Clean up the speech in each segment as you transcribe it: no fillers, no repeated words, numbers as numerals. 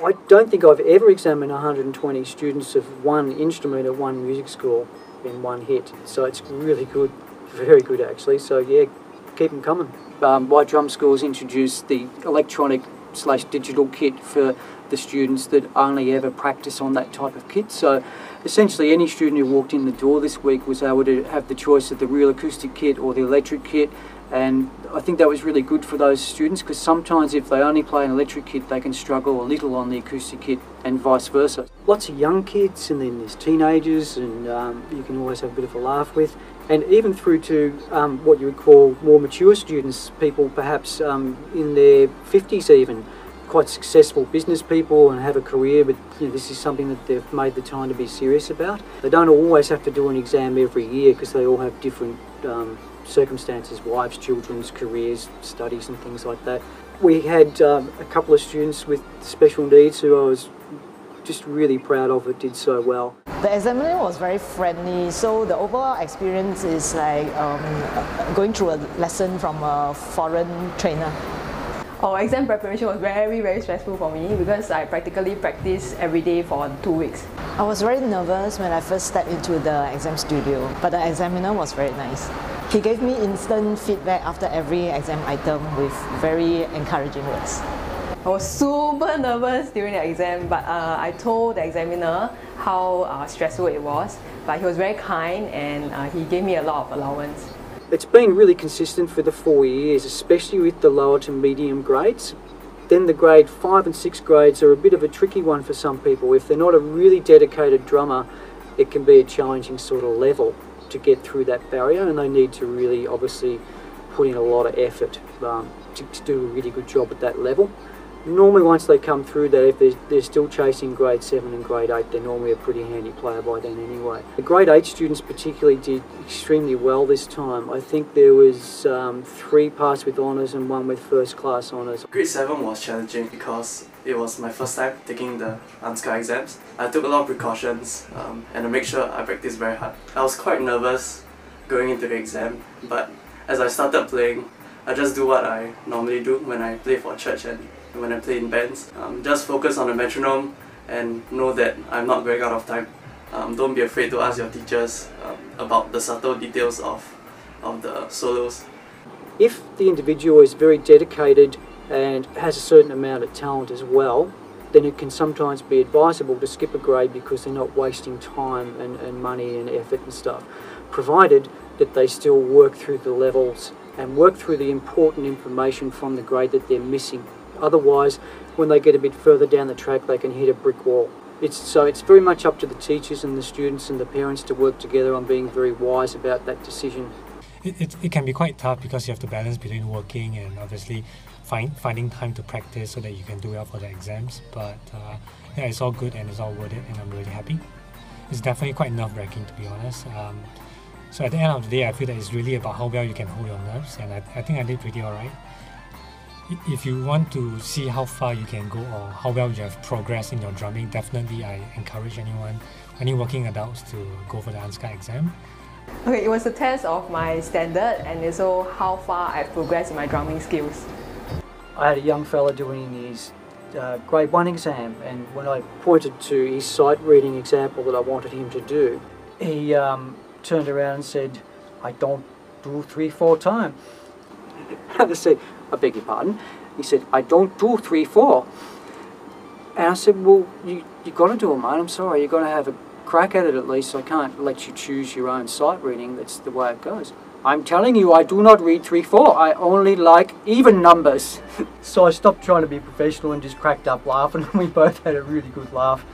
I don't think I've ever examined 120 students of one instrument at one music school in one hit. So it's really good, very good actually. So yeah, keep them coming. My drum school's introduced the electronic/digital kit for the students that only ever practice on that type of kit. So essentially any student who walked in the door this week was able to have the choice of the real acoustic kit or the electric kit, and I think that was really good for those students, because sometimes if they only play an electric kit they can struggle a little on the acoustic kit and vice versa. Lots of young kids, and then there's teenagers, and you can always have a bit of a laugh with, and even through to what you would call more mature students, people perhaps in their 50s even, quite successful business people and have a career, but you know, this is something that they've made the time to be serious about. They don't always have to do an exam every year because they all have different circumstances, wives, children's careers, studies and things like that. We had a couple of students with special needs who I was just really proud of that did so well. The examiner was very friendly, so the overall experience is like going through a lesson from a foreign trainer. Oh, exam preparation was very stressful for me because I practically practiced every day for 2 weeks. I was very nervous when I first stepped into the exam studio, but the examiner was very nice. He gave me instant feedback after every exam item with very encouraging words. I was super nervous during the exam, but I told the examiner how stressful it was, but he was very kind and he gave me a lot of allowance. It's been really consistent for the 4 years, especially with the lower to medium grades. Then the grade 5 and 6 grades are a bit of a tricky one for some people. If they're not a really dedicated drummer, it can be a challenging sort of level to get through that barrier, and they need to really obviously put in a lot of effort to do a really good job at that level. Normally once they come through that, if they're still chasing grade 7 and grade 8, they're normally a pretty handy player by then anyway. The grade 8 students particularly did extremely well this time. I think there was 3 passed with honours and 1 with first class honours. Grade 7 was challenging because it was my first time taking the ANZCA exams. I took a lot of precautions and to make sure I practiced very hard. I was quite nervous going into the exam, but as I started playing, I just do what I normally do when I play for church and when I play in bands. Just focus on the metronome and know that I'm not going out of time. Don't be afraid to ask your teachers about the subtle details of the solos. If the individual is very dedicated and has a certain amount of talent as well, then it can sometimes be advisable to skip a grade because they're not wasting time and money and effort and stuff, provided that they still work through the levels and work through the important information from the grade that they're missing. Otherwise, when they get a bit further down the track, they can hit a brick wall. So it's very much up to the teachers and the students and the parents to work together on being very wise about that decision. It can be quite tough because you have to balance between working and obviously finding time to practice so that you can do well for the exams. But yeah, it's all good and it's all worth it, and I'm really happy. It's definitely quite nerve-wracking, to be honest. So at the end of the day, I feel that it's really about how well you can hold your nerves, and I think I did pretty alright. If you want to see how far you can go or how well you have progressed in your drumming, definitely I encourage any working adults to go for the ANZCA exam. Okay, it was a test of my standard and also how far I've progressed in my drumming skills. I had a young fella doing his grade 1 exam, and when I pointed to his sight reading example that I wanted him to do, he turned around and said, "I don't do 3/4 time." And I said, "I beg your pardon?" He said, "I don't do 3/4. And I said, "Well, you got to do it, mate. I'm sorry, you've got to have a crack at it at least. I can't let you choose your own sight reading. That's the way it goes." "I'm telling you, I do not read 3/4. I only like even numbers." So I stopped trying to be professional and just cracked up laughing, and we both had a really good laugh.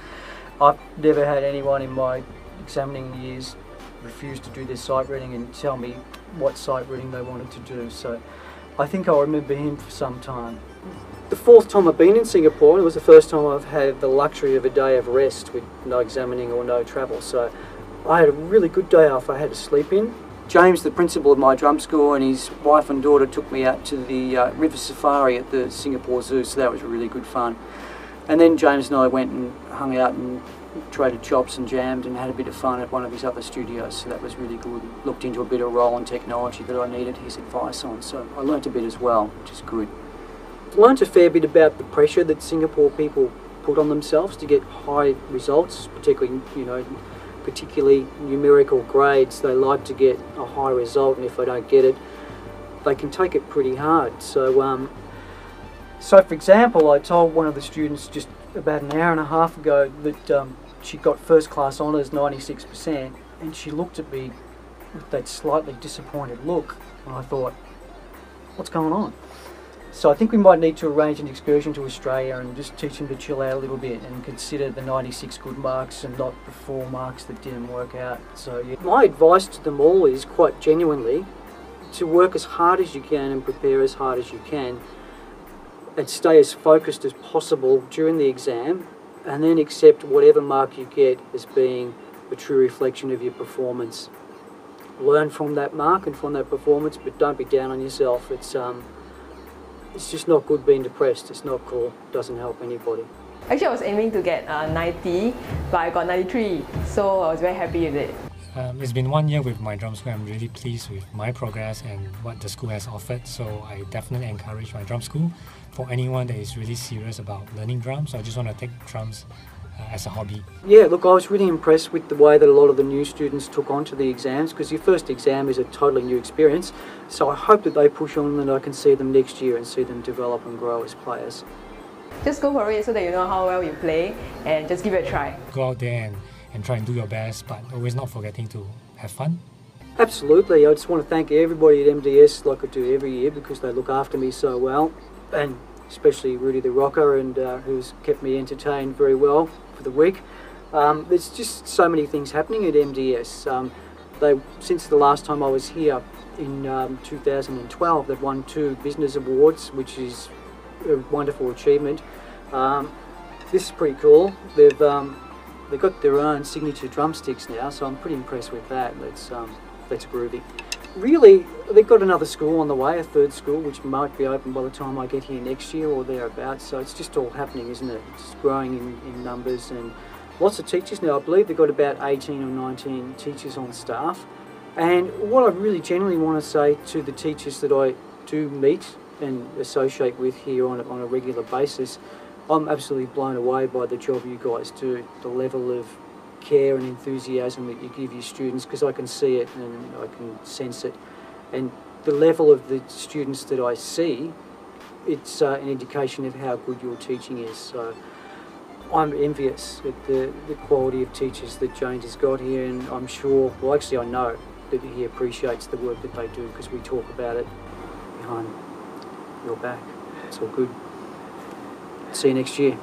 I've never had anyone in my examining years refuse to do their sight reading and tell me what sight reading they wanted to do. So I think I'll remember him for some time. The 4th time I've been in Singapore, and it was the first time I've had the luxury of a day of rest with no examining or no travel. So I had a really good day off. I had to sleep in. James, the principal of my drum school, and his wife and daughter took me out to the river safari at the Singapore Zoo, so that was really good fun. And then James and I went and hung out and traded chops and jammed and had a bit of fun at one of his other studios, so that was really good. Looked into a bit of role and technology that I needed his advice on, so I learnt a bit as well, which is good. Learnt a fair bit about the pressure that Singapore people put on themselves to get high results, particularly numerical grades. They like to get a high result, and if they don't get it, they can take it pretty hard. So for example, I told one of the students just about an hour and a half ago that she got first class honours, 96%, and she looked at me with that slightly disappointed look, and I thought, what's going on? So I think we might need to arrange an excursion to Australia and just teach them to chill out a little bit and consider the 96 good marks and not the 4 marks that didn't work out. So yeah. My advice to them all is, quite genuinely, to work as hard as you can and prepare as hard as you can and stay as focused as possible during the exam, and then accept whatever mark you get as being a true reflection of your performance. Learn from that mark and from that performance, but don't be down on yourself. It's just not good being depressed. It's not cool. It doesn't help anybody. Actually, I was aiming to get 90, but I got 93, so I was very happy with it. It's been 1 year with my drum school. I'm really pleased with my progress and what the school has offered, so I definitely encourage my drum school for anyone that is really serious about learning drums. So I just want to take drums as a hobby. Yeah, look, I was really impressed with the way that a lot of the new students took on to the exams, because your first exam is a totally new experience. So I hope that they push on and I can see them next year and see them develop and grow as players. Just go for it so that you know how well you play, and just give it a try. Go out there and try and do your best, but always not forgetting to have fun. Absolutely. I just want to thank everybody at MDS, like I do every year, because they look after me so well, and especially Rudy the Rocker, and who's kept me entertained very well for the week. There's just so many things happening at MDS. Since the last time I was here in 2012, they've won 2 business awards, which is a wonderful achievement. This is pretty cool. They've got their own signature drumsticks now, so I'm pretty impressed with that. That's groovy. Really, they've got another school on the way, a 3rd school, which might be open by the time I get here next year or thereabouts. So it's just all happening, isn't it? It's growing in numbers, and lots of teachers now. I believe they've got about 18 or 19 teachers on staff. And what I really genuinely want to say to the teachers that I do meet and associate with here on a regular basis, I'm absolutely blown away by the job you guys do, the level of care and enthusiasm that you give your students, because I can see it and I can sense it. And the level of the students that I see, it's an indication of how good your teaching is. So I'm envious at the quality of teachers that James has got here, and I'm sure, well actually I know that he appreciates the work that they do, because we talk about it behind your back. It's all good. See you next year.